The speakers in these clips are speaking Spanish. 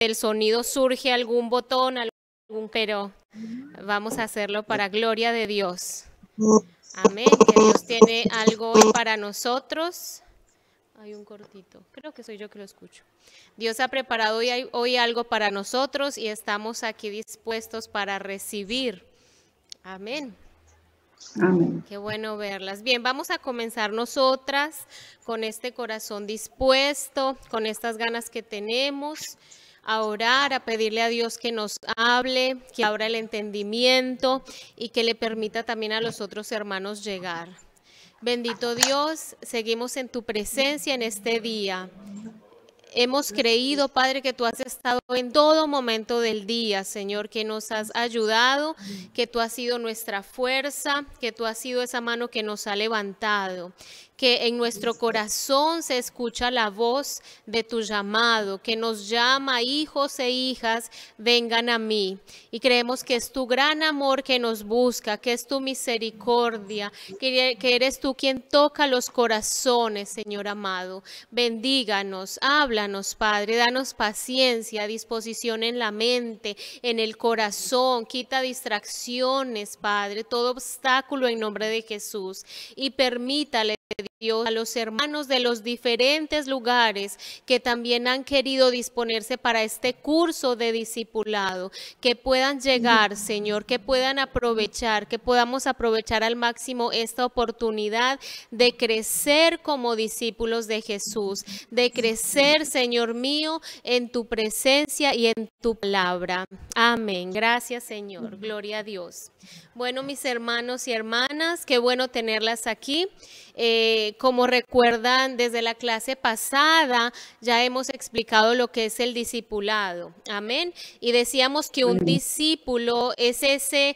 del sonido surge algún botón, pero vamos a hacerlo para gloria de Dios. Amén, que Dios tiene algo hoy para nosotros. Hay un cortito, creo que soy yo que lo escucho. Dios ha preparado hoy algo para nosotros y estamos aquí dispuestos para recibir. Amén. Amén. Qué bueno verlas. Bien, vamos a comenzar nosotras con este corazón dispuesto, con estas ganas que tenemos, a orar, a pedirle a Dios que nos hable, que abra el entendimiento y que le permita también a los otros hermanos llegar. Bendito Dios, seguimos en tu presencia en este día. Hemos creído, Padre, que tú has estado en todo momento del día, Señor, que nos has ayudado, que tú has sido nuestra fuerza, que tú has sido esa mano que nos ha levantado, que en nuestro corazón se escucha la voz de tu llamado, que nos llama, hijos e hijas, vengan a mí. Y creemos que es tu gran amor que nos busca, que es tu misericordia, que eres tú quien toca los corazones, Señor amado. Bendíganos, háblanos, Padre, danos paciencia, disposición en la mente, en el corazón, quita distracciones, Padre, todo obstáculo en nombre de Jesús y permítale, Dios, a los hermanos de los diferentes lugares que también han querido disponerse para este curso de discipulado, que puedan llegar, Señor, que puedan aprovechar, que podamos aprovechar al máximo esta oportunidad de crecer como discípulos de Jesús, de crecer, Señor mío, en tu presencia y en tu palabra. Amén. Gracias, Señor. Gloria a Dios. Bueno, mis hermanos y hermanas, qué bueno tenerlas aquí. Como recuerdan, desde la clase pasada ya hemos explicado lo que es el discipulado. Amén. Y decíamos que un discípulo es ese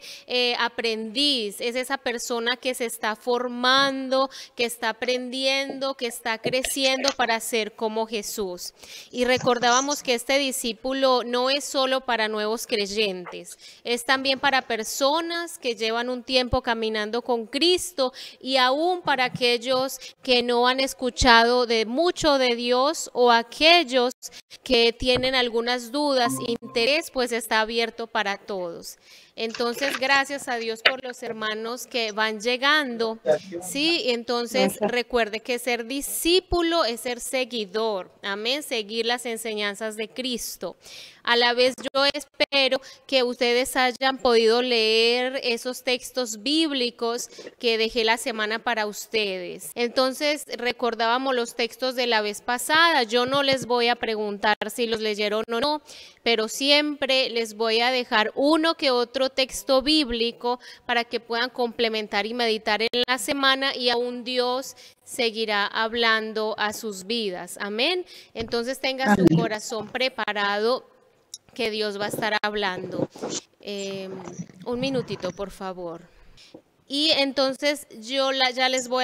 aprendiz, es esa persona que se está formando, que está aprendiendo, que está creciendo para ser como Jesús. Y recordábamos que este discípulo no es solo para nuevos creyentes, es también para personas que llevan un tiempo caminando con Cristo y aún para aquellos que no han escuchado de mucho de Dios o aquellos que tienen algunas dudas, interés, pues está abierto para todos. Entonces, gracias a Dios por los hermanos que van llegando, ¿sí? Entonces, recuerde que ser discípulo es ser seguidor, amén, seguir las enseñanzas de Cristo. A la vez yo espero que ustedes hayan podido leer esos textos bíblicos que dejé la semana para ustedes. Entonces, recordábamos los textos de la vez pasada. Yo no les voy a preguntar si los leyeron o no, pero siempre les voy a dejar uno que otro texto bíblico para que puedan complementar y meditar en la semana y aún Dios seguirá hablando a sus vidas. Amén. Entonces tenga su corazón preparado, que Dios va a estar hablando. Un minutito, por favor. Y entonces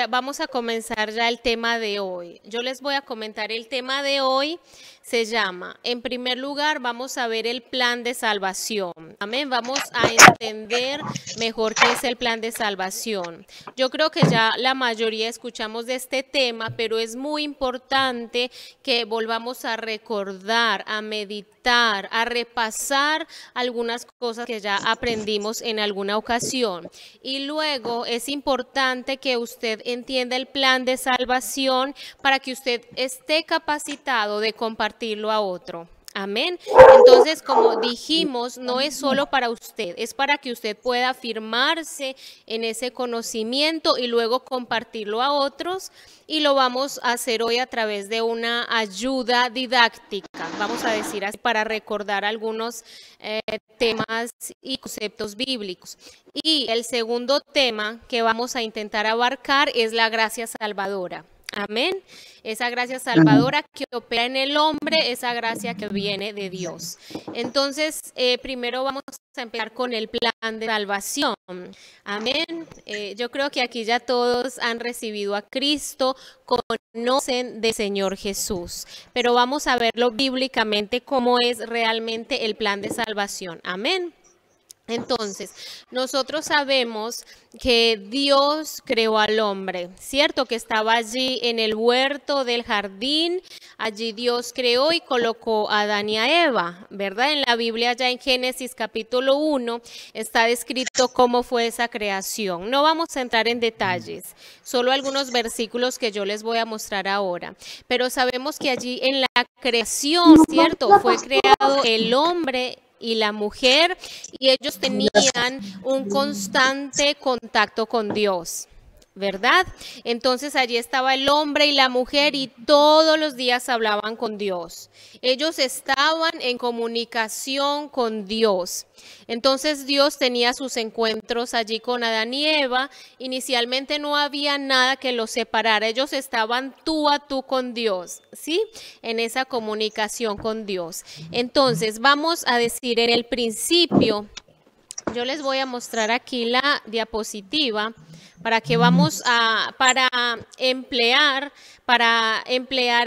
vamos a comenzar ya el tema de hoy. Yo les voy a comentar el tema de hoy. Se llama, en primer lugar, vamos a ver el plan de salvación. Amén, vamos a entender mejor qué es el plan de salvación. Yo creo que ya la mayoría escuchamos de este tema, pero es muy importante que volvamos a recordar, a meditar, a repasar algunas cosas que ya aprendimos en alguna ocasión. Y luego es importante que usted entienda el plan de salvación para que usted esté capacitado de compartirlo a otro. Amén. Entonces, como dijimos, no es solo para usted, es para que usted pueda afirmarse en ese conocimiento y luego compartirlo a otros. Y lo vamos a hacer hoy a través de una ayuda didáctica, vamos a decir así, para recordar algunos temas y conceptos bíblicos. Y el segundo tema que vamos a intentar abarcar es la gracia salvadora. Amén. Esa gracia salvadora que opera en el hombre, esa gracia que viene de Dios. Entonces, primero vamos a empezar con el plan de salvación. Amén. Yo creo que aquí ya todos han recibido a Cristo, conocen del Señor Jesús. Pero vamos a verlo bíblicamente cómo es realmente el plan de salvación. Amén. Entonces, nosotros sabemos que Dios creó al hombre, ¿cierto? Que estaba allí en el huerto del jardín, allí Dios creó y colocó a Adán y a Eva, ¿verdad? En la Biblia, ya en Génesis capítulo 1, está descrito cómo fue esa creación. No vamos a entrar en detalles, solo algunos versículos que yo les voy a mostrar ahora. Pero sabemos que allí en la creación, ¿cierto? Fue creado el hombre y la mujer, y ellos tenían un constante contacto con Dios, ¿verdad? Entonces allí estaba el hombre y la mujer y todos los días hablaban con Dios. Ellos estaban en comunicación con Dios. Entonces Dios tenía sus encuentros allí con Adán y Eva. Inicialmente no había nada que los separara. Ellos estaban tú a tú con Dios, ¿sí? En esa comunicación con Dios. Entonces vamos a decir en el principio, yo les voy a mostrar aquí la diapositiva para que vamos a, para emplear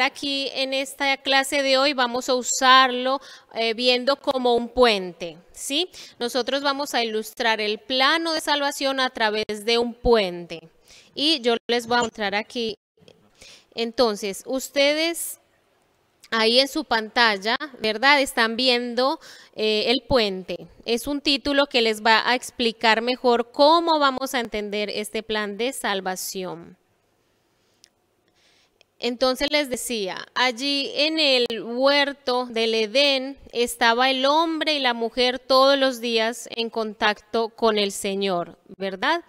aquí en esta clase de hoy, vamos a usarlo viendo como un puente, ¿sí? Nosotros vamos a ilustrar el plano de salvación a través de un puente. Y yo les voy a mostrar aquí. Entonces, ustedes ahí en su pantalla, ¿verdad? Están viendo el puente. Es un título que les va a explicar mejor cómo vamos a entender este plan de salvación. Entonces les decía, allí en el huerto del Edén estaba el hombre y la mujer todos los días en contacto con el Señor, ¿verdad?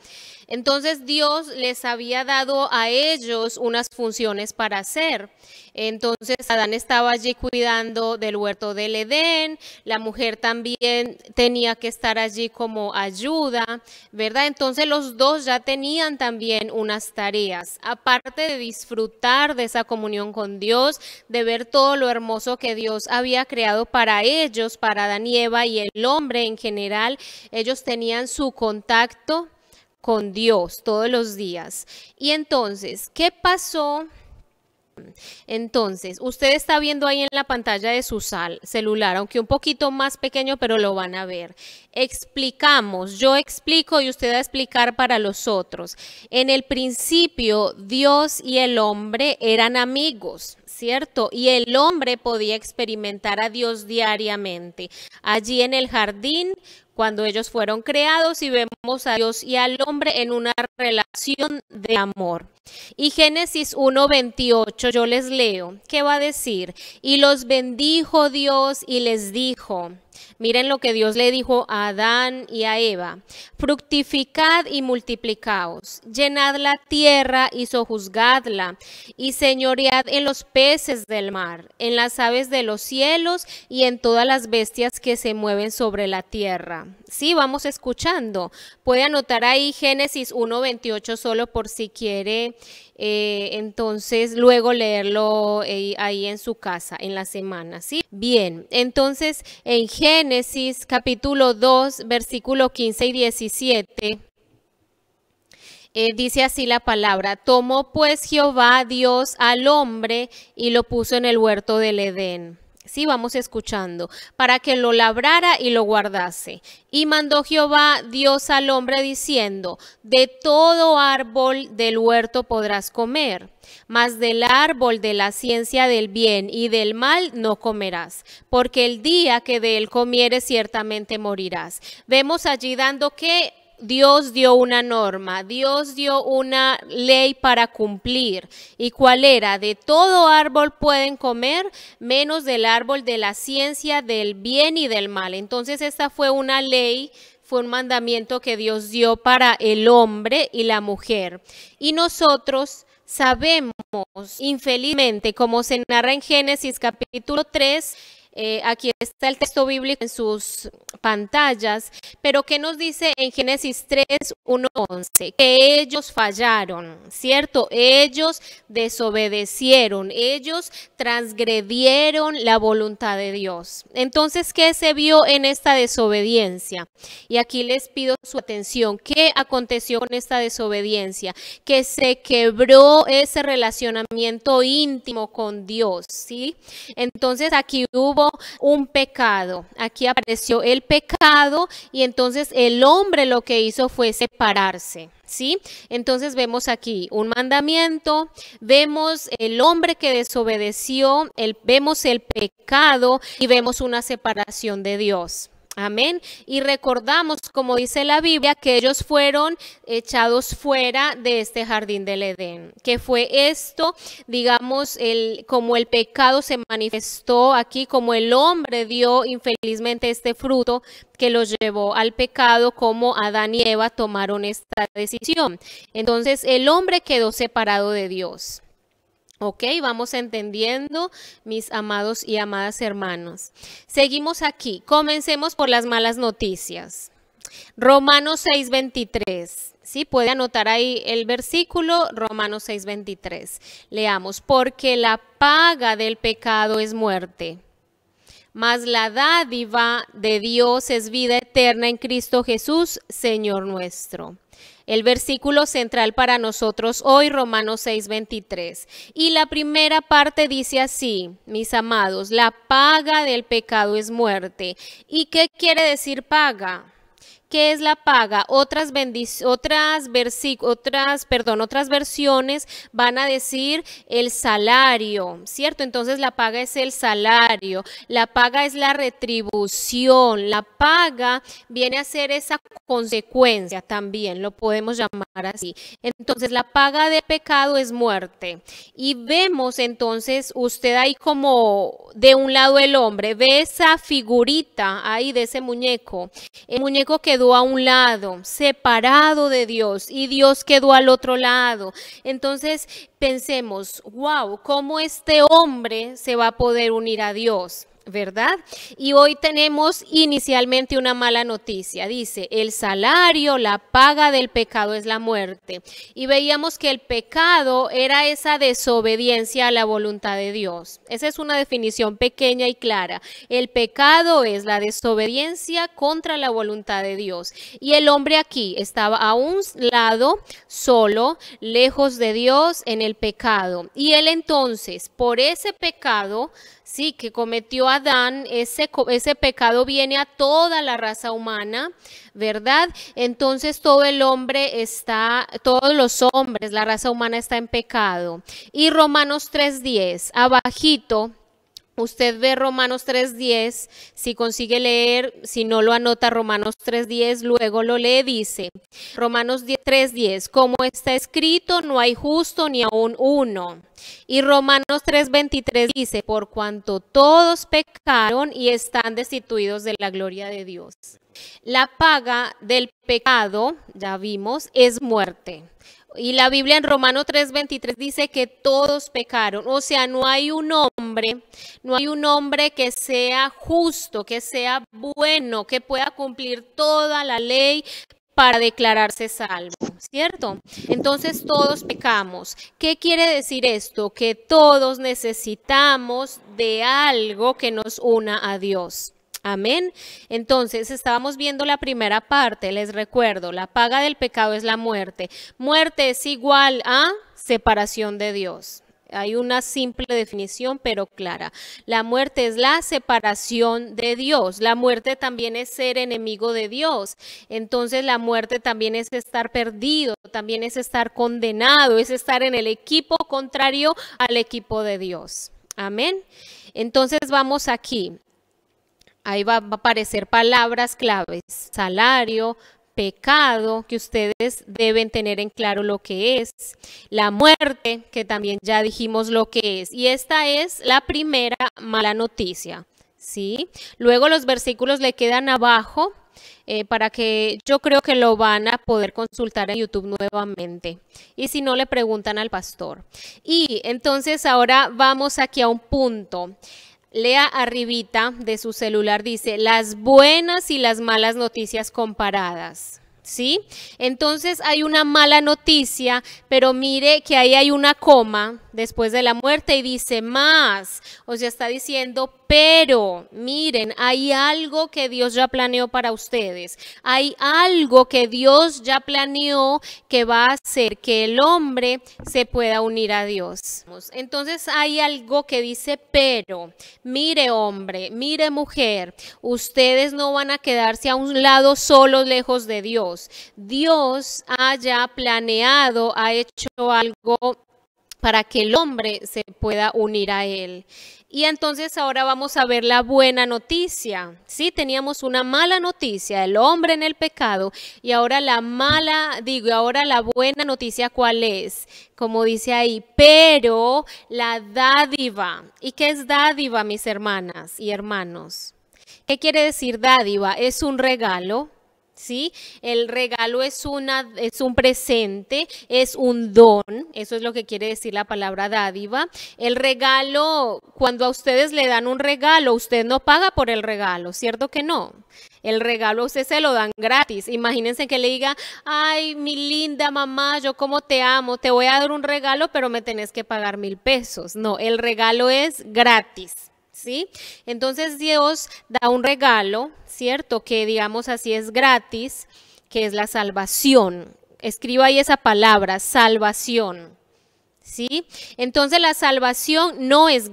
Entonces Dios les había dado a ellos unas funciones para hacer. Entonces Adán estaba allí cuidando del huerto del Edén, la mujer también tenía que estar allí como ayuda, ¿verdad? Entonces los dos ya tenían también unas tareas, aparte de disfrutar de esa comunión con Dios, de ver todo lo hermoso que Dios había creado para ellos, para Adán y Eva y el hombre en general. Ellos tenían su contacto con Dios todos los días. Y entonces, ¿qué pasó? Entonces, usted está viendo ahí en la pantalla de su celular, aunque un poquito más pequeño, pero lo van a ver. Explicamos, yo explico y usted va a explicar para los otros. En el principio, Dios y el hombre eran amigos, ¿cierto? Y el hombre podía experimentar a Dios diariamente. Allí en el jardín, cuando ellos fueron creados, y vemos a Dios y al hombre en una relación de amor. Y Génesis 1:28 yo les leo, ¿qué va a decir? Y los bendijo Dios y les dijo, miren lo que Dios le dijo a Adán y a Eva, fructificad y multiplicaos, llenad la tierra y sojuzgadla, y señoread en los peces del mar, en las aves de los cielos y en todas las bestias que se mueven sobre la tierra. Sí, vamos escuchando. Puede anotar ahí Génesis 1:28 solo por si quiere, entonces luego leerlo ahí en su casa en la semana, ¿sí? Bien, entonces en Génesis capítulo 2, versículo 15 y 17, dice así la palabra, tomó pues Jehová Dios al hombre y lo puso en el huerto del Edén. Sí, vamos escuchando, para que lo labrara y lo guardase. Y mandó Jehová Dios al hombre diciendo, de todo árbol del huerto podrás comer, mas del árbol de la ciencia del bien y del mal no comerás, porque el día que de él comieres ciertamente morirás. Vemos allí dando que Dios dio una norma, Dios dio una ley para cumplir. ¿Y cuál era? De todo árbol pueden comer, menos del árbol de la ciencia del bien y del mal. Entonces esta fue una ley, fue un mandamiento que Dios dio para el hombre y la mujer. Y nosotros sabemos, infelizmente, como se narra en Génesis capítulo 3, aquí está el texto bíblico en sus pantallas, pero ¿qué nos dice en Génesis 3, 1, 11? Que ellos fallaron, ¿cierto? Ellos desobedecieron, ellos transgredieron la voluntad de Dios. Entonces, ¿qué se vio en esta desobediencia? Y aquí les pido su atención. ¿Qué aconteció con esta desobediencia? Que se quebró ese relacionamiento íntimo con Dios, ¿sí? Entonces, aquí hubo hubo un pecado. Aquí apareció el pecado y entonces el hombre lo que hizo fue separarse. ¿Sí? Entonces vemos aquí un mandamiento, vemos el hombre que desobedeció, vemos el pecado y vemos una separación de Dios. Amén. Y recordamos, como dice la Biblia, que ellos fueron echados fuera de este jardín del Edén. Que fue esto, digamos, como el pecado se manifestó aquí, como el hombre dio infelizmente este fruto que los llevó al pecado, como Adán y Eva tomaron esta decisión. Entonces el hombre quedó separado de Dios. Ok, vamos entendiendo, mis amados y amadas hermanos. Seguimos aquí. Comencemos por las malas noticias. Romanos 6:23. Sí, puede anotar ahí el versículo, Romanos 6:23. Leamos, porque la paga del pecado es muerte, mas la dádiva de Dios es vida eterna en Cristo Jesús, Señor nuestro. El versículo central para nosotros hoy, Romanos 6:23. Y la primera parte dice así, mis amados, la paga del pecado es muerte. ¿Y qué quiere decir paga? ¿Qué es la paga? Otras versiones van a decir el salario, ¿cierto? Entonces la paga es el salario, la paga es la retribución, la paga viene a ser esa consecuencia también, lo podemos llamar así. Entonces la paga de pecado es muerte. Y vemos entonces, usted ahí como de un lado el hombre, ve esa figurita ahí de ese muñeco, el muñeco quedó a un lado, separado de Dios, y Dios quedó al otro lado. Entonces pensemos, wow, ¿cómo este hombre se va a poder unir a Dios? ¿Verdad? Y hoy tenemos inicialmente una mala noticia. Dice, el salario, la paga del pecado es la muerte. Y veíamos que el pecado era esa desobediencia a la voluntad de Dios. Esa es una definición pequeña y clara. El pecado es la desobediencia contra la voluntad de Dios. Y el hombre aquí estaba a un lado, solo, lejos de Dios, en el pecado. Y él entonces, por ese pecado, sí, que cometió Adán, ese pecado viene a toda la raza humana, ¿verdad? Entonces todos los hombres, la raza humana está en pecado. Y Romanos 3:10, abajito, usted ve Romanos 3:10, si consigue leer, si no lo anota Romanos 3:10, luego lo lee, dice, Romanos 3:10, como está escrito, no hay justo ni aun uno. Y Romanos 3:23 dice, por cuanto todos pecaron y están destituidos de la gloria de Dios. La paga del pecado, ya vimos, es muerte. Y la Biblia en Romanos 3:23 dice que todos pecaron, o sea, no hay un hombre que sea justo, que sea bueno, que pueda cumplir toda la ley para declararse salvo, ¿cierto? Entonces todos pecamos. ¿Qué quiere decir esto? Que todos necesitamos de algo que nos una a Dios. Amén. Entonces estábamos viendo la primera parte, les recuerdo, la paga del pecado es la muerte. Muerte es igual a separación de Dios. Hay una simple definición, pero clara. La muerte es la separación de Dios. La muerte también es ser enemigo de Dios. Entonces la muerte también es estar perdido, también es estar condenado, es estar en el equipo contrario al equipo de Dios. Amén. Entonces vamos aquí. Ahí va a aparecer palabras claves, salario, pecado, que ustedes deben tener en claro lo que es, la muerte, que también ya dijimos lo que es, y esta es la primera mala noticia, ¿sí? Luego los versículos le quedan abajo, para que yo creo que lo van a poder consultar en YouTube nuevamente, y si no le preguntan al pastor. Y entonces ahora vamos aquí a un punto. Lea arribita de su celular, dice, las buenas y las malas noticias comparadas, ¿sí? Entonces hay una mala noticia, pero mire que ahí hay una coma después de la muerte y dice más, o sea, está diciendo, pero miren, hay algo que Dios ya planeó para ustedes. Hay algo que Dios ya planeó que va a hacer que el hombre se pueda unir a Dios. Entonces hay algo que dice, pero, mire hombre, mire mujer, ustedes no van a quedarse a un lado solos lejos de Dios. Dios ha ya planeado, ha hecho algo para que el hombre se pueda unir a él. Y entonces ahora vamos a ver la buena noticia. Sí, teníamos una mala noticia, el hombre en el pecado, y ahora la buena noticia, ¿cuál es? Como dice ahí, pero la dádiva. ¿Y qué es dádiva, mis hermanas y hermanos? ¿Qué quiere decir dádiva? Es un regalo. ¿Sí? El regalo es un presente, es un don, eso es lo que quiere decir la palabra dádiva. El regalo, cuando a ustedes le dan un regalo, usted no paga por el regalo, ¿cierto que no? El regalo a usted se lo dan gratis. Imagínense que le diga, ay, mi linda mamá, yo como te amo, te voy a dar un regalo, pero me tenés que pagar 1,000 pesos. No, el regalo es gratis. ¿Sí? Entonces Dios da un regalo, ¿cierto? Que digamos así es gratis, que es la salvación. Escriba ahí esa palabra, salvación. ¿Sí? Entonces la salvación no es,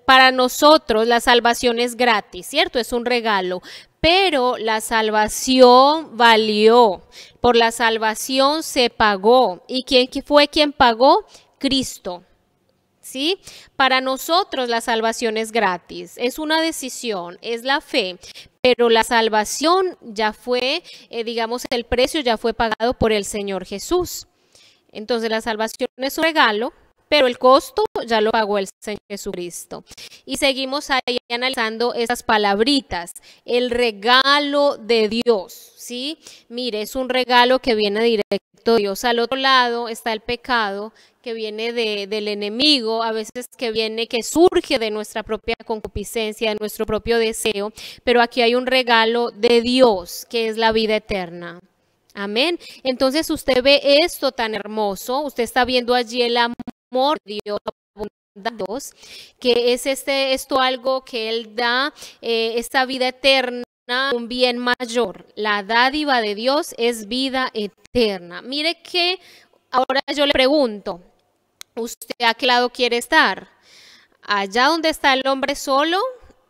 para nosotros la salvación es gratis, ¿cierto? Es un regalo, pero la salvación valió, por la salvación se pagó. ¿Y quién fue quien pagó? Cristo. ¿Sí? Para nosotros la salvación es gratis, es una decisión, es la fe, pero la salvación ya fue, digamos, el precio ya fue pagado por el Señor Jesús. Entonces la salvación es un regalo, pero el costo ya lo pagó el Señor Jesucristo. Y seguimos ahí analizando esas palabritas, el regalo de Dios, ¿sí? Mire, es un regalo que viene directo de Dios. Al otro lado está el pecado, que viene del enemigo, a veces que surge de nuestra propia concupiscencia, de nuestro propio deseo, pero aquí hay un regalo de Dios, que es la vida eterna. Amén. Entonces usted ve esto tan hermoso, usted está viendo allí el amor de Dios, Dios, que es esto algo que Él da, esta vida eterna, un bien mayor. La dádiva de Dios es vida eterna. Mire que ahora yo le pregunto, ¿usted a qué lado quiere estar? ¿Allá donde está el hombre solo,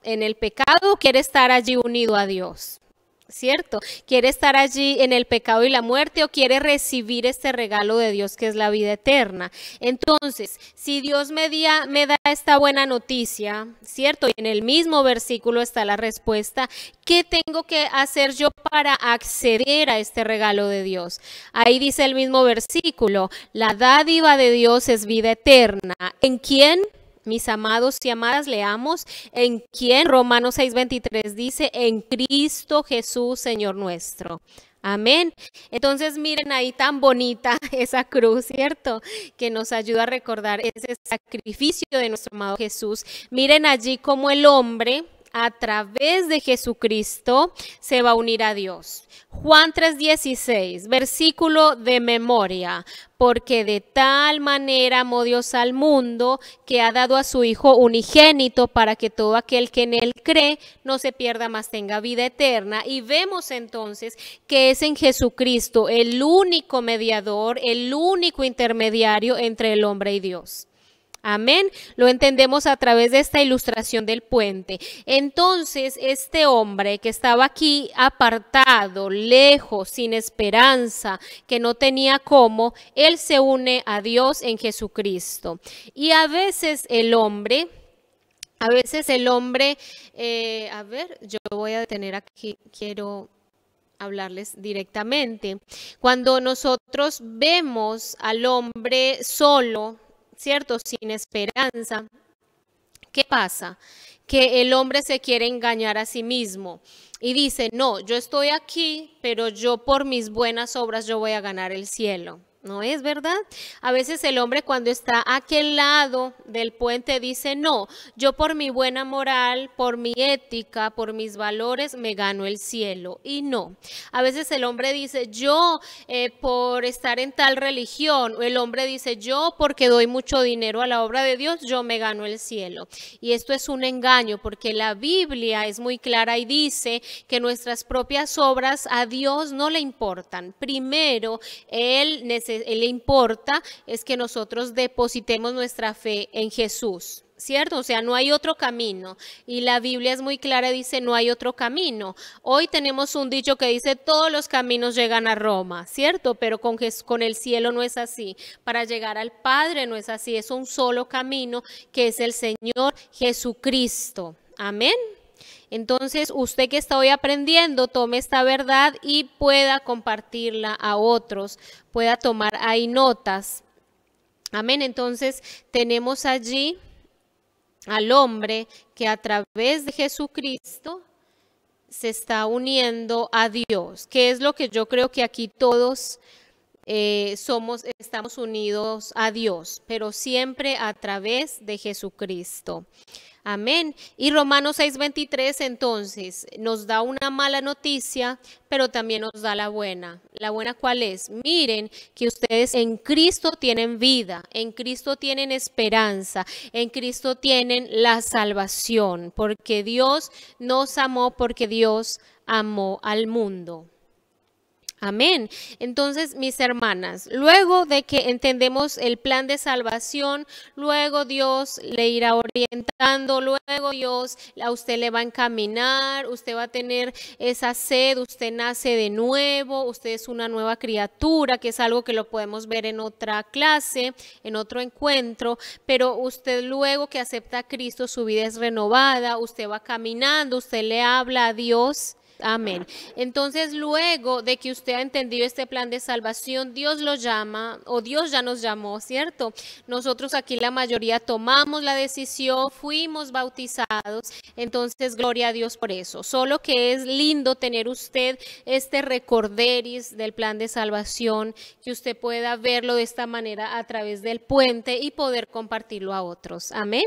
en el pecado, o quiere estar allí unido a Dios? ¿Cierto? ¿Quiere estar allí en el pecado y la muerte o quiere recibir este regalo de Dios que es la vida eterna? Entonces, si Dios me da esta buena noticia, ¿cierto? Y en el mismo versículo está la respuesta, ¿qué tengo que hacer yo para acceder a este regalo de Dios? Ahí dice el mismo versículo, la dádiva de Dios es vida eterna. ¿En quién? Mis amados y amadas, leamos en quién. Romanos 6:23 dice, en Cristo Jesús, Señor nuestro. Amén. Entonces miren ahí tan bonita esa cruz, ¿cierto? Que nos ayuda a recordar ese sacrificio de nuestro amado Jesús. Miren allí cómo el hombre a través de Jesucristo se va a unir a Dios. Juan 3:16, versículo de memoria. Porque de tal manera amó Dios al mundo que ha dado a su Hijo unigénito para que todo aquel que en Él cree no se pierda, mas tenga vida eterna. Y vemos entonces que es en Jesucristo el único mediador, el único intermediario entre el hombre y Dios. Amén. Lo entendemos a través de esta ilustración del puente. Entonces, este hombre que estaba aquí apartado, lejos, sin esperanza, que no tenía cómo, él se une a Dios en Jesucristo. Y a veces el hombre, a ver, yo voy a detener aquí, quiero hablarles directamente. Cuando nosotros vemos al hombre solo, ¿cierto? Sin esperanza, ¿qué pasa? Que el hombre se quiere engañar a sí mismo y dice, no, yo estoy aquí, pero yo por mis buenas obras yo voy a ganar el cielo. ¿No es verdad? A veces el hombre cuando está a aquel lado del puente dice, no, yo por mi buena moral, por mi ética, por mis valores me gano el cielo. Y no, a veces el hombre dice, yo por estar en tal religión, o el hombre dice, yo porque doy mucho dinero a la obra de Dios, yo me gano el cielo. Y esto es un engaño porque la Biblia es muy clara y dice que nuestras propias obras a Dios no le importan. Primero, Él le importa es que nosotros depositemos nuestra fe en Jesús, ¿cierto? O sea, no hay otro camino. Y la Biblia es muy clara y dice, no hay otro camino. Hoy tenemos un dicho que dice, todos los caminos llegan a Roma, ¿cierto? Pero con el cielo no es así. Para llegar al Padre no es así. Es un solo camino que es el Señor Jesucristo. Amén. Entonces, usted que está hoy aprendiendo, tome esta verdad y pueda compartirla a otros, pueda tomar ahí notas. Amén. Entonces, tenemos allí al hombre que a través de Jesucristo se está uniendo a Dios, que es lo que yo creo que aquí todos estamos unidos a Dios, pero siempre a través de Jesucristo. Amén. Y Romanos 6:23 entonces nos da una mala noticia, pero también nos da la buena. ¿La buena cuál es? Miren que ustedes en Cristo tienen vida, en Cristo tienen esperanza, en Cristo tienen la salvación, porque Dios nos amó, porque Dios amó al mundo. Amén. Entonces, mis hermanas, luego de que entendemos el plan de salvación, luego Dios le irá orientando, luego Dios a usted le va a encaminar, usted va a tener esa sed, usted nace de nuevo, usted es una nueva criatura, que es algo que lo podemos ver en otra clase, en otro encuentro, pero usted luego que acepta a Cristo, su vida es renovada, usted va caminando, usted le habla a Dios. Amén. Entonces, luego de que usted ha entendido este plan de salvación, Dios lo llama, o Dios ya nos llamó, ¿cierto? Nosotros aquí la mayoría tomamos la decisión, fuimos bautizados, entonces gloria a Dios por eso. Solo que es lindo tener usted este recorderis del plan de salvación, que usted pueda verlo de esta manera a través del puente y poder compartirlo a otros. Amén.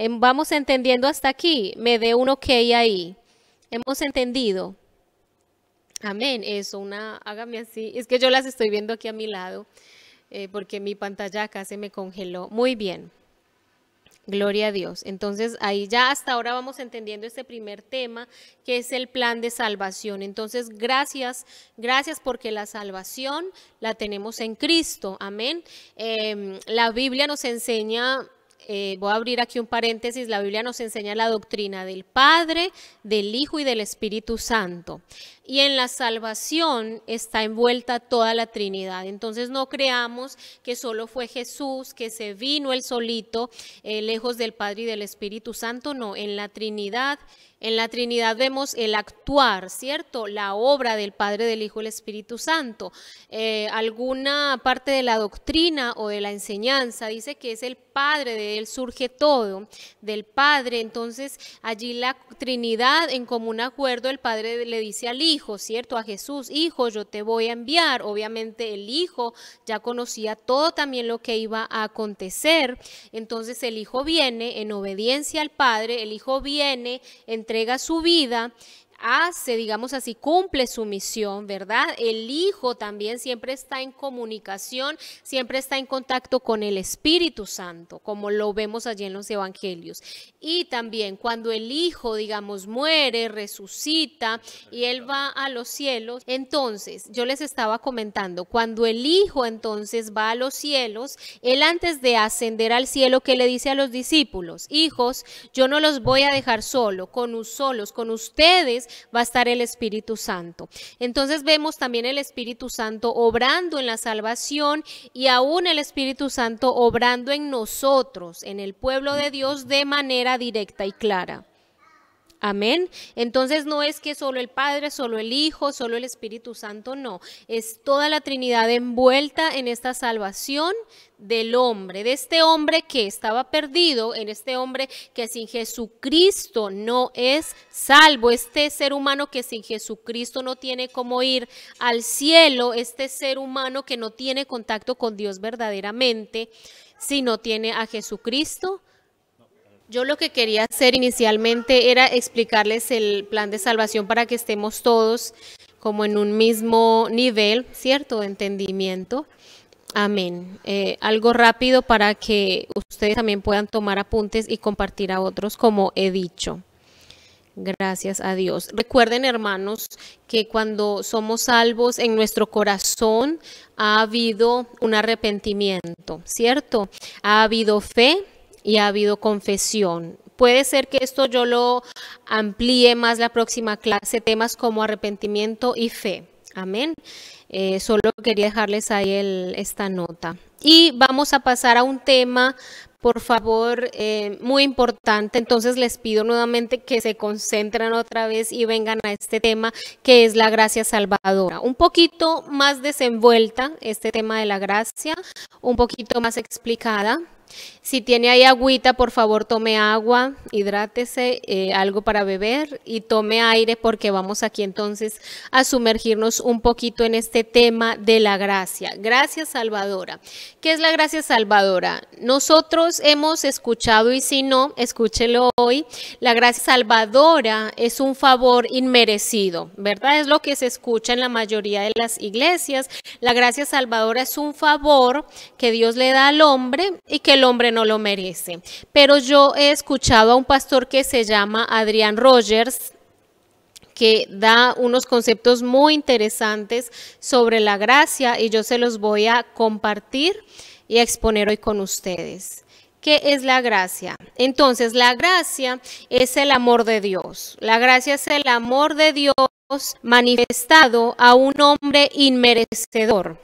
Vamos entendiendo hasta aquí. Me dé un ok ahí. ¿Hemos entendido? Amén. Eso, hágame así. Es que yo las estoy viendo aquí a mi lado, porque mi pantalla acá se me congeló. Muy bien. Gloria a Dios. Entonces, ahí ya hasta ahora vamos entendiendo este primer tema, que es el plan de salvación. Entonces, gracias porque la salvación la tenemos en Cristo. Amén. La Biblia nos enseña... voy a abrir aquí un paréntesis, la Biblia nos enseña la doctrina del Padre, del Hijo y del Espíritu Santo. Y en la salvación está envuelta toda la Trinidad. Entonces no creamos que solo fue Jesús, que se vino él solito, lejos del Padre y del Espíritu Santo. No, en la Trinidad vemos el actuar, ¿cierto? La obra del Padre, del Hijo y del Espíritu Santo. Alguna parte de la doctrina o de la enseñanza dice que es el Padre, de él surge todo, del Padre. Entonces allí la Trinidad en común acuerdo, el Padre le dice al Hijo, ¿cierto? A Jesús, Hijo, yo te voy a enviar. Obviamente el Hijo ya conocía todo también lo que iba a acontecer. Entonces el Hijo viene en obediencia al Padre, el Hijo viene, entrega su vida, hace, digamos así, cumple su misión, ¿verdad? El Hijo también siempre está en comunicación, siempre está en contacto con el Espíritu Santo, como lo vemos allí en los Evangelios. Y también cuando el Hijo, digamos, muere, resucita y Él va a los cielos, entonces, yo les estaba comentando, cuando el Hijo entonces va a los cielos, Él antes de ascender al cielo, ¿qué le dice a los discípulos? Hijos, yo no los voy a dejar solos, con ustedes va a estar el Espíritu Santo. Entonces vemos también el Espíritu Santo obrando en la salvación y aún el Espíritu Santo obrando en nosotros, en el pueblo de Dios, de manera directa y clara. Amén. Entonces no es que solo el Padre, solo el Hijo, solo el Espíritu Santo, no. Es toda la Trinidad envuelta en esta salvación del hombre, de este hombre que estaba perdido, en este hombre que sin Jesucristo no es salvo, este ser humano que sin Jesucristo no tiene cómo ir al cielo, este ser humano que no tiene contacto con Dios verdaderamente, si no tiene a Jesucristo. Yo lo que quería hacer inicialmente era explicarles el plan de salvación para que estemos todos como en un mismo nivel, ¿cierto?, de entendimiento. Amén. Algo rápido para que ustedes también puedan tomar apuntes y compartir a otros, como he dicho. Gracias a Dios. Recuerden, hermanos, que cuando somos salvos en nuestro corazón ha habido un arrepentimiento, ¿cierto? Ha habido fe y ha habido confesión. Puede ser que esto yo lo amplíe más la próxima clase, temas como arrepentimiento y fe. Amén. Solo quería dejarles ahí esta nota. Y vamos a pasar a un tema, por favor, muy importante. Entonces les pido nuevamente que se concentren otra vez y vengan a este tema, que es la gracia salvadora. Un poquito más desenvuelta este tema de la gracia, un poquito más explicada. Si tiene ahí agüita, por favor tome agua, hidrátese, algo para beber y tome aire, porque vamos aquí entonces a sumergirnos un poquito en este tema de la gracia. Gracia salvadora. ¿Qué es la gracia salvadora? Nosotros hemos escuchado, y si no, escúchelo hoy. La gracia salvadora es un favor inmerecido, ¿verdad? Es lo que se escucha en la mayoría de las iglesias. La gracia salvadora es un favor que Dios le da al hombre y que el hombre no lo merece. Pero yo he escuchado a un pastor que se llama Adrian Rogers, que da unos conceptos muy interesantes sobre la gracia, y yo se los voy a compartir y a exponer hoy con ustedes. ¿Qué es la gracia? Entonces, la gracia es el amor de Dios. La gracia es el amor de Dios manifestado a un hombre inmerecedor.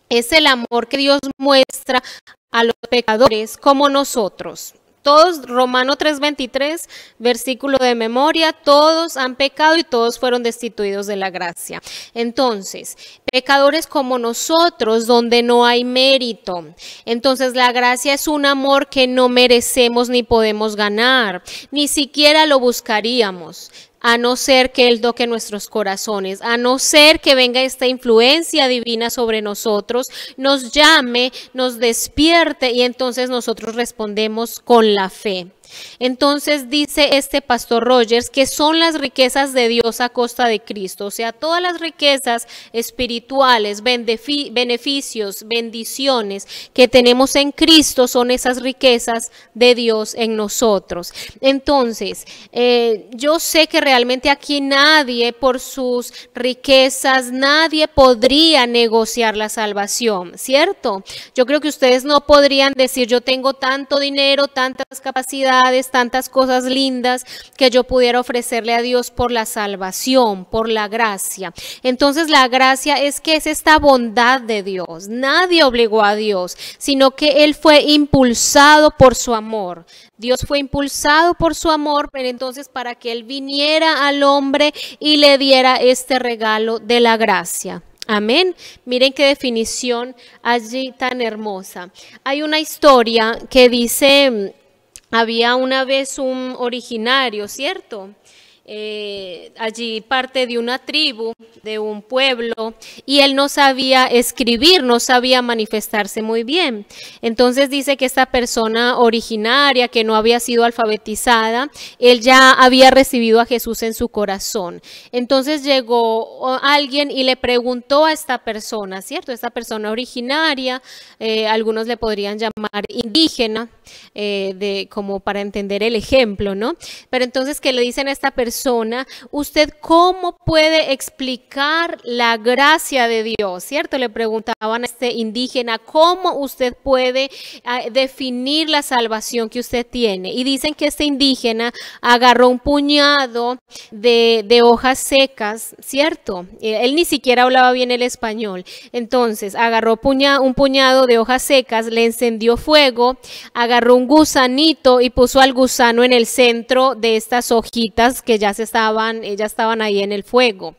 Es el amor que Dios muestra a los pecadores como nosotros. Todos, Romano 3:23, versículo de memoria, todos han pecado y todos fueron destituidos de la gracia. Entonces, pecadores como nosotros, donde no hay mérito. Entonces, la gracia es un amor que no merecemos ni podemos ganar, ni siquiera lo buscaríamos, a no ser que Él toque nuestros corazones, a no ser que venga esta influencia divina sobre nosotros, nos llame, nos despierte, y entonces nosotros respondemos con la fe. Entonces dice este pastor Rogers que son las riquezas de Dios a costa de Cristo, o sea, todas las riquezas espirituales, beneficios, bendiciones que tenemos en Cristo son esas riquezas de Dios en nosotros. Entonces, yo sé que realmente aquí nadie por sus riquezas, nadie podría negociar la salvación, ¿cierto? Yo creo que ustedes no podrían decir: yo tengo tanto dinero, tantas capacidades, tantas cosas lindas que yo pudiera ofrecerle a Dios por la salvación, por la gracia. Entonces la gracia es que es esta bondad de Dios. Nadie obligó a Dios, sino que Él fue impulsado por su amor. Dios fue impulsado por su amor, pero entonces para que Él viniera al hombre y le diera este regalo de la gracia. Amén. Miren qué definición allí tan hermosa. Hay una historia que dice: había una vez un originario, ¿cierto? Allí parte de una tribu, de un pueblo, y él no sabía escribir, no sabía manifestarse muy bien. Entonces dice que esta persona originaria, que no había sido alfabetizada, él ya había recibido a Jesús en su corazón. Entonces llegó alguien y le preguntó a esta persona, ¿cierto? Esta persona originaria, algunos le podrían llamar indígena, como para entender el ejemplo, ¿no? Pero entonces, ¿qué le dicen a esta persona? persona, ¿usted cómo puede explicar la gracia de Dios? ¿Cierto? Le preguntaban a este indígena, ¿cómo usted puede definir la salvación que usted tiene? Y dicen que este indígena agarró un puñado de hojas secas, ¿cierto? Él ni siquiera hablaba bien el español. Entonces agarró un puñado de hojas secas, le encendió fuego, agarró un gusanito y puso al gusano en el centro de estas hojitas que ya estaban ahí en el fuego.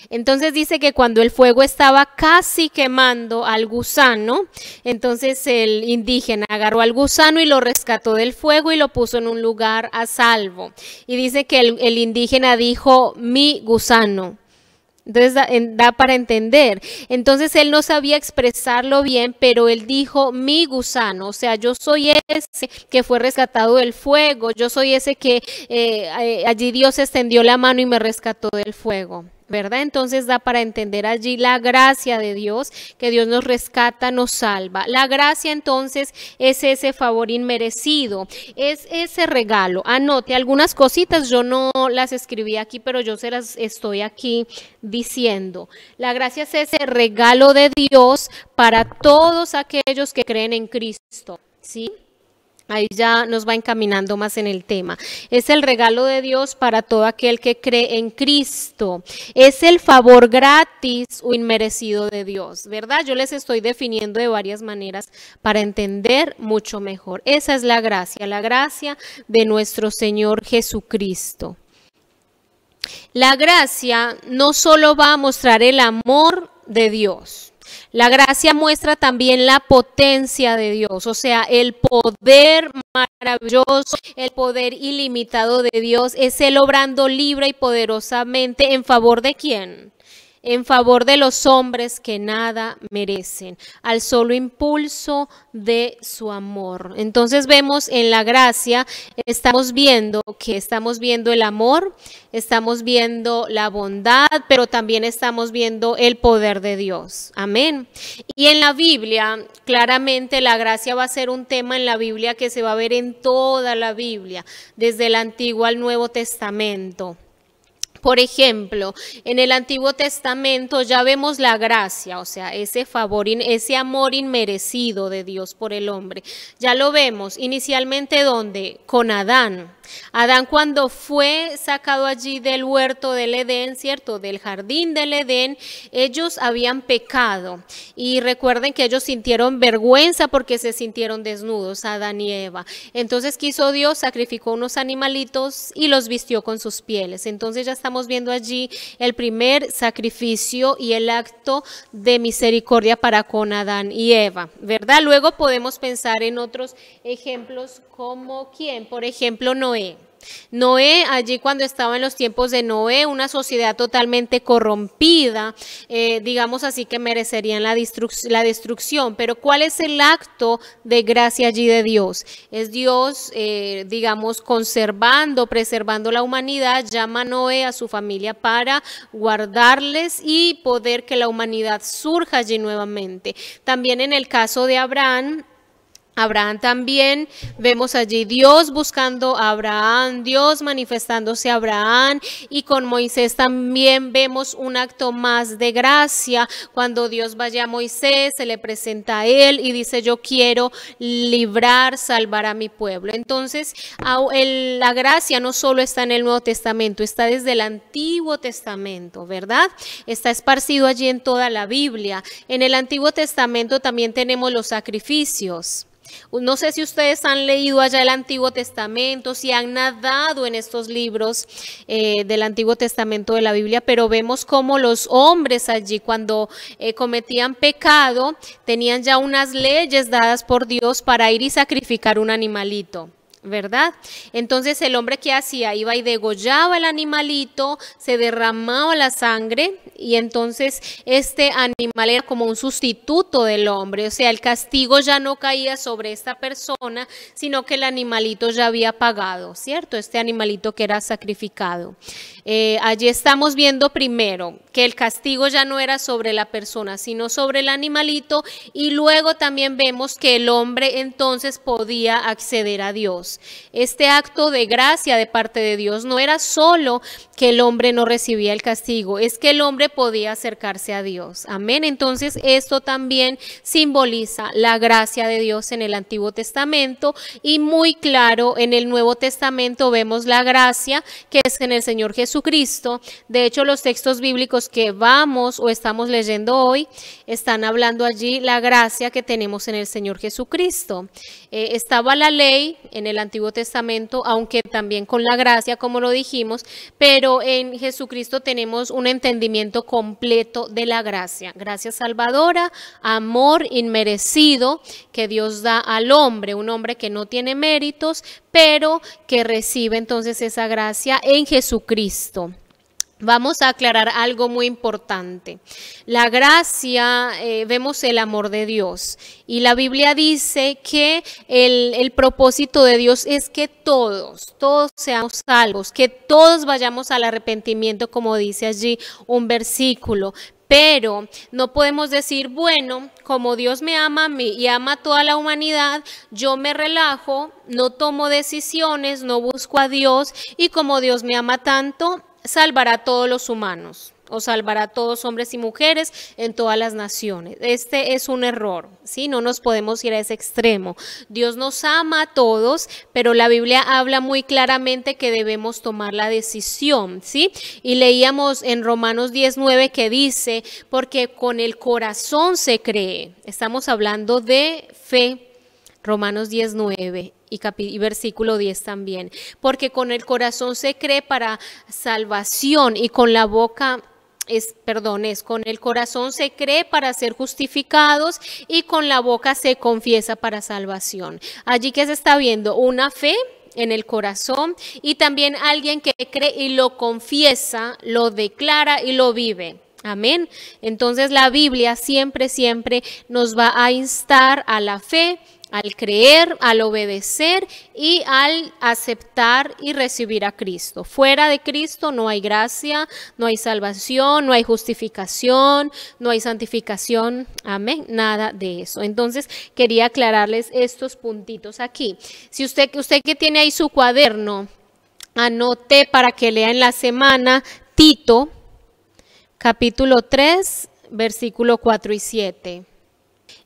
Entonces dice que cuando el fuego estaba casi quemando al gusano, entonces el indígena agarró al gusano y lo rescató del fuego y lo puso en un lugar a salvo. Y dice que el indígena dijo, mi gusano. Entonces da para entender. Entonces él no sabía expresarlo bien, pero él dijo mi gusano, o sea, yo soy ese que fue rescatado del fuego, yo soy ese que allí Dios extendió la mano y me rescató del fuego, ¿verdad? Entonces da para entender allí la gracia de Dios, que Dios nos rescata, nos salva. La gracia entonces es ese favor inmerecido, es ese regalo. Anote algunas cositas, yo no las escribí aquí, pero yo se las estoy aquí diciendo. La gracia es ese regalo de Dios para todos aquellos que creen en Cristo, ¿sí? Ahí ya nos va encaminando más en el tema. Es el regalo de Dios para todo aquel que cree en Cristo. Es el favor gratis o inmerecido de Dios, ¿verdad? Yo les estoy definiendo de varias maneras para entender mucho mejor. Esa es la gracia de nuestro Señor Jesucristo. La gracia no solo va a mostrar el amor de Dios. La gracia muestra también la potencia de Dios, o sea, el poder maravilloso, el poder ilimitado de Dios, es Él obrando libre y poderosamente en favor de ¿quién? En favor de los hombres que nada merecen, al solo impulso de su amor. Entonces vemos en la gracia, estamos viendo el amor, estamos viendo la bondad, pero también estamos viendo el poder de Dios. Amén. Y en la Biblia, claramente la gracia va a ser un tema en la Biblia que se va a ver en toda la Biblia, desde el Antiguo al Nuevo Testamento. Por ejemplo, en el Antiguo Testamento ya vemos la gracia, o sea, ese favor, ese amor inmerecido de Dios por el hombre. Ya lo vemos inicialmente ¿dónde? Con Adán. Adán cuando fue sacado allí del huerto del Edén, ¿cierto? Del jardín del Edén, ellos habían pecado. Y recuerden que ellos sintieron vergüenza porque se sintieron desnudos, Adán y Eva. Entonces quiso Dios, sacrificó unos animalitos y los vistió con sus pieles. Entonces ya estamos viendo allí el primer sacrificio y el acto de misericordia para con Adán y Eva, ¿verdad? Luego podemos pensar en otros ejemplos como ¿quién? Por ejemplo, Noé. Noé, allí cuando estaba en los tiempos de Noé, una sociedad totalmente corrompida, digamos así que merecerían la destrucción, pero ¿cuál es el acto de gracia allí de Dios? Es Dios, digamos, preservando la humanidad, llama a Noé, a su familia para guardarles y poder que la humanidad surja allí nuevamente. También en el caso de Abraham también vemos allí Dios buscando a Abraham, Dios manifestándose a Abraham, y con Moisés también vemos un acto más de gracia cuando Dios vaya a Moisés, se le presenta a él y dice yo quiero salvar a mi pueblo. Entonces la gracia no solo está en el Nuevo Testamento, está desde el Antiguo Testamento, ¿verdad? Está esparcido allí en toda la Biblia. En el Antiguo Testamento también tenemos los sacrificios. No sé si ustedes han leído allá el Antiguo Testamento, si han nadado en estos libros del Antiguo Testamento de la Biblia, pero vemos cómo los hombres allí cuando cometían pecado tenían ya unas leyes dadas por Dios para ir y sacrificar un animalito, ¿verdad? Entonces el hombre que hacía, iba y degollaba el animalito, se derramaba la sangre y entonces este animal era como un sustituto del hombre, o sea, el castigo ya no caía sobre esta persona, sino que el animalito ya había pagado, ¿cierto? Este animalito que era sacrificado. Allí estamos viendo primero que el castigo ya no era sobre la persona, sino sobre el animalito, y luego también vemos que el hombre entonces podía acceder a Dios. Este acto de gracia de parte de Dios no era solo que el hombre no recibía el castigo, es que el hombre podía acercarse a Dios. Amén. Entonces esto también simboliza la gracia de Dios en el Antiguo Testamento, y muy claro en el Nuevo Testamento vemos la gracia que es en el Señor Jesucristo. De hecho, los textos bíblicos que vamos o estamos leyendo hoy están hablando allí la gracia que tenemos en el Señor Jesucristo. Estaba la ley en el Antiguo Testamento, aunque también con la gracia, como lo dijimos, pero en Jesucristo tenemos un entendimiento completo de la gracia. Gracia salvadora, amor inmerecido que Dios da al hombre, un hombre que no tiene méritos, pero que recibe entonces esa gracia en Jesucristo. Vamos a aclarar algo muy importante. La gracia, vemos el amor de Dios, y la Biblia dice que el propósito de Dios es que todos seamos salvos, que todos vayamos al arrepentimiento, como dice allí un versículo. Pero no podemos decir, bueno, como Dios me ama a mí y ama a toda la humanidad, yo me relajo, no tomo decisiones, no busco a Dios, y como Dios me ama tanto, salvará a todos los humanos, o salvará a todos hombres y mujeres en todas las naciones. Este es un error, ¿sí? No nos podemos ir a ese extremo. Dios nos ama a todos, pero la Biblia habla muy claramente que debemos tomar la decisión, ¿sí? Y leíamos en Romanos 10:9 que dice, porque con el corazón se cree. Estamos hablando de fe. Romanos 10:9 y versículo 10 también. Porque con el corazón se cree para salvación, y con la boca con el corazón se cree para ser justificados, y con la boca se confiesa para salvación. Allí que se está viendo una fe en el corazón, y también alguien que cree y lo confiesa, lo declara y lo vive. Amén. Entonces la Biblia siempre nos va a instar a la fe, al creer, al obedecer y al aceptar y recibir a Cristo. Fuera de Cristo no hay gracia, no hay salvación, no hay justificación, no hay santificación. Amén, nada de eso. Entonces quería aclararles estos puntitos aquí. Si usted que tiene ahí su cuaderno, anote para que lea en la semana Tito, capítulo 3, versículo 4 y 7.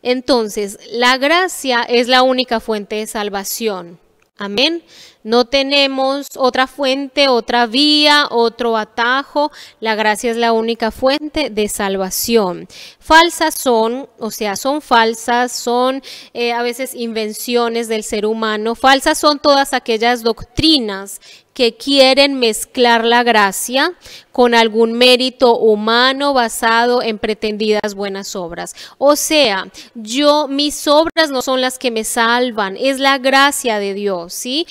Entonces, la gracia es la única fuente de salvación. Amén. No tenemos otra fuente, otra vía, otro atajo. La gracia es la única fuente de salvación. Falsas son, son falsas, son a veces invenciones del ser humano. Falsas son todas aquellas doctrinas que quieren mezclar la gracia con algún mérito humano basado en pretendidas buenas obras. O sea, mis obras no son las que me salvan, es la gracia de Dios, ¿sí?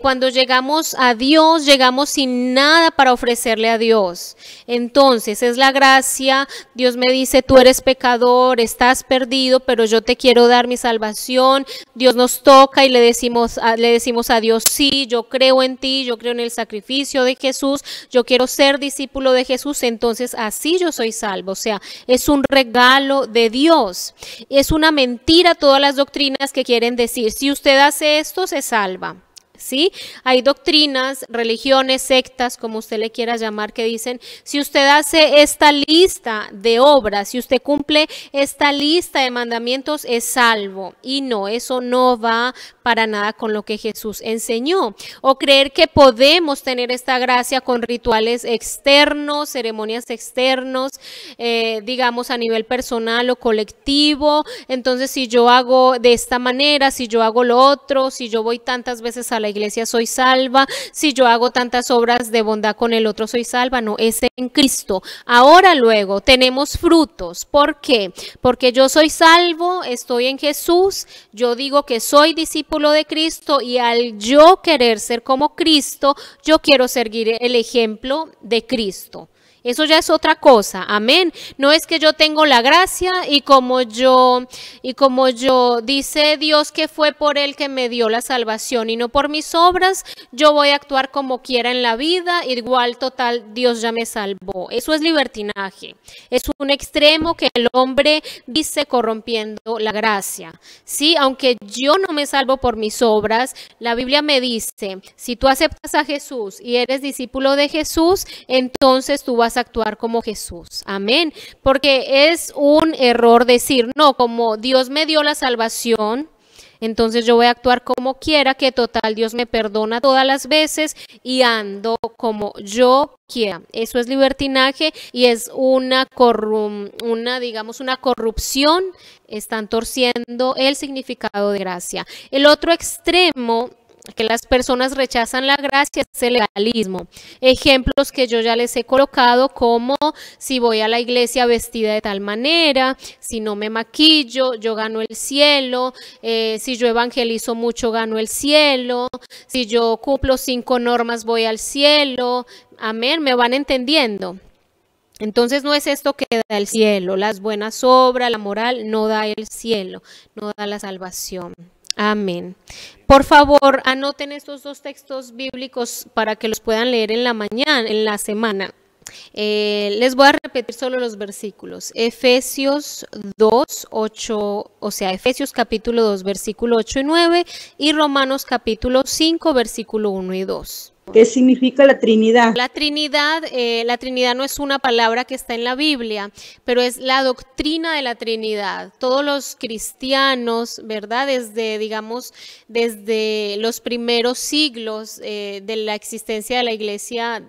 Cuando llegamos a Dios, llegamos sin nada para ofrecerle a Dios. Entonces, es la gracia. Dios me dice, tú eres pecador, estás perdido, pero yo te quiero dar mi salvación. Dios nos toca y le decimos a Dios, sí, yo creo en ti, yo creo en el sacrificio de Jesús, yo quiero ser discípulo de Jesús, entonces así yo soy salvo. O sea, es un regalo de Dios. Es una mentira todas las doctrinas que quieren decir, si usted hace esto, se salva. ¿Sí? Hay doctrinas, religiones, sectas, como usted le quiera llamar, que dicen, si usted hace esta lista de obras, si usted cumple esta lista de mandamientos, es salvo. Y no, eso no va para nada con lo que Jesús enseñó. O creer que podemos tener esta gracia con rituales externos, ceremonias externos, digamos a nivel personal o colectivo. Entonces, si yo hago de esta manera, si yo hago lo otro, si yo voy tantas veces a la iglesia, soy salva, si yo hago tantas obras de bondad con el otro, soy salva. No, es en Cristo. Ahora luego tenemos frutos. ¿Por qué? Porque yo soy salvo, estoy en Jesús, yo digo que soy discípulo de Cristo, y al yo querer ser como Cristo, yo quiero seguir el ejemplo de Cristo. Eso ya es otra cosa, amén. No es que yo tengo la gracia y como yo dice Dios que fue por Él que me dio la salvación y no por mis obras, yo voy a actuar como quiera en la vida, igual total Dios ya me salvó. Eso es libertinaje, es un extremo que el hombre dice corrompiendo la gracia. Sí, aunque yo no me salvo por mis obras, la Biblia me dice, si tú aceptas a Jesús y eres discípulo de Jesús, entonces tú vas a actuar como Jesús, amén, porque es un error decir, no, como Dios me dio la salvación, entonces yo voy a actuar como quiera, que total Dios me perdona todas las veces y ando como yo quiera. Eso es libertinaje y es una corrupción, están torciendo el significado de gracia. El otro extremo que las personas rechazan la gracia es el legalismo. Ejemplos que yo ya les he colocado como si voy a la iglesia vestida de tal manera, si no me maquillo, yo gano el cielo, si yo evangelizo mucho, gano el cielo, si yo cumplo 5 normas, voy al cielo, amén, ¿me van entendiendo? Entonces no es esto que da el cielo, las buenas obras, la moral no da el cielo, no da la salvación. Amén. Por favor, anoten estos 2 textos bíblicos para que los puedan leer en la mañana, en la semana. Les voy a repetir solo los versículos. Efesios 2, 8, o sea, Efesios capítulo 2, versículo 8 y 9 y Romanos capítulo 5, versículo 1 y 2. ¿Qué significa la Trinidad? La Trinidad no es una palabra que está en la Biblia, pero es la doctrina de la Trinidad. Todos los cristianos, ¿verdad? Desde los primeros siglos de la existencia de la iglesia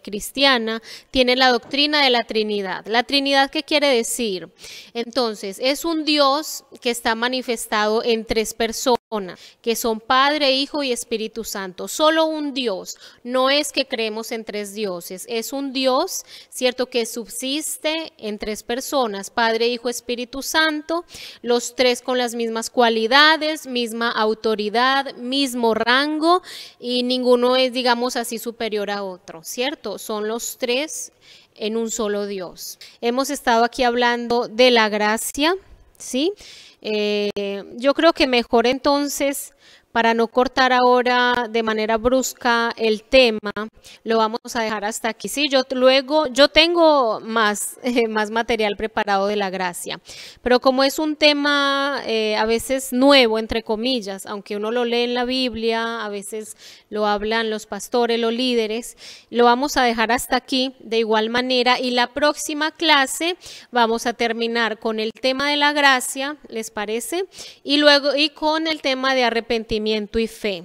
cristiana, tienen la doctrina de la Trinidad. ¿La Trinidad qué quiere decir? Entonces, es un Dios que está manifestado en 3 personas, que son Padre, Hijo y Espíritu Santo. Solo un Dios. No es que creemos en 3 dioses, es un Dios, cierto, que subsiste en 3 personas, Padre, Hijo, Espíritu Santo, los 3 con las mismas cualidades, misma autoridad, mismo rango y ninguno es, digamos así, superior a otro, ¿cierto? Son los 3 en un solo Dios. Hemos estado aquí hablando de la gracia, ¿sí? Yo creo que mejor entonces, para no cortar ahora de manera brusca el tema, lo vamos a dejar hasta aquí. Sí, yo tengo más material preparado de la gracia, pero como es un tema a veces nuevo, entre comillas, aunque uno lo lee en la Biblia, a veces lo hablan los pastores, los líderes, lo vamos a dejar hasta aquí de igual manera y la próxima clase vamos a terminar con el tema de la gracia, ¿les parece? Y luego con el tema de arrepentimiento y fe.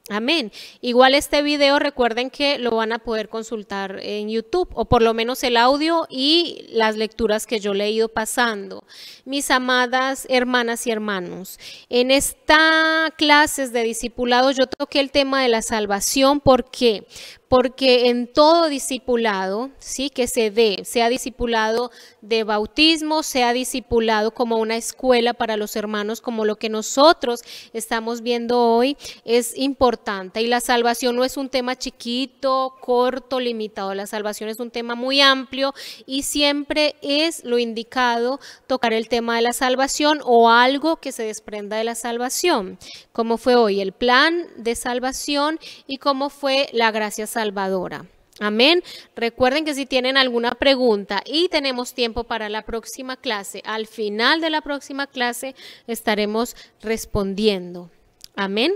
Amén. Igual este video recuerden que lo van a poder consultar en YouTube o por lo menos el audio y las lecturas que yo le he ido pasando. Mis amadas hermanas y hermanos, en esta clases de discipulado yo toqué el tema de la salvación. ¿Por qué? Porque en todo discipulado, sí, que se dé, sea discipulado de bautismo, sea discipulado como una escuela para los hermanos, como lo que nosotros estamos viendo hoy, es importante. Y la salvación no es un tema chiquito, corto, limitado. La salvación es un tema muy amplio y siempre es lo indicado tocar el tema de la salvación o algo que se desprenda de la salvación, como fue hoy el plan de salvación y cómo fue la gracia salvadora. Amén. Recuerden que si tienen alguna pregunta y tenemos tiempo para la próxima clase, al final de la próxima clase estaremos respondiendo. Amén.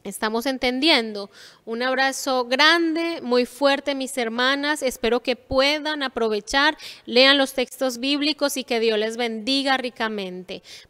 ¿Estamos entendiendo? Un abrazo grande, muy fuerte, mis hermanas. Espero que puedan aprovechar, lean los textos bíblicos y que Dios les bendiga ricamente.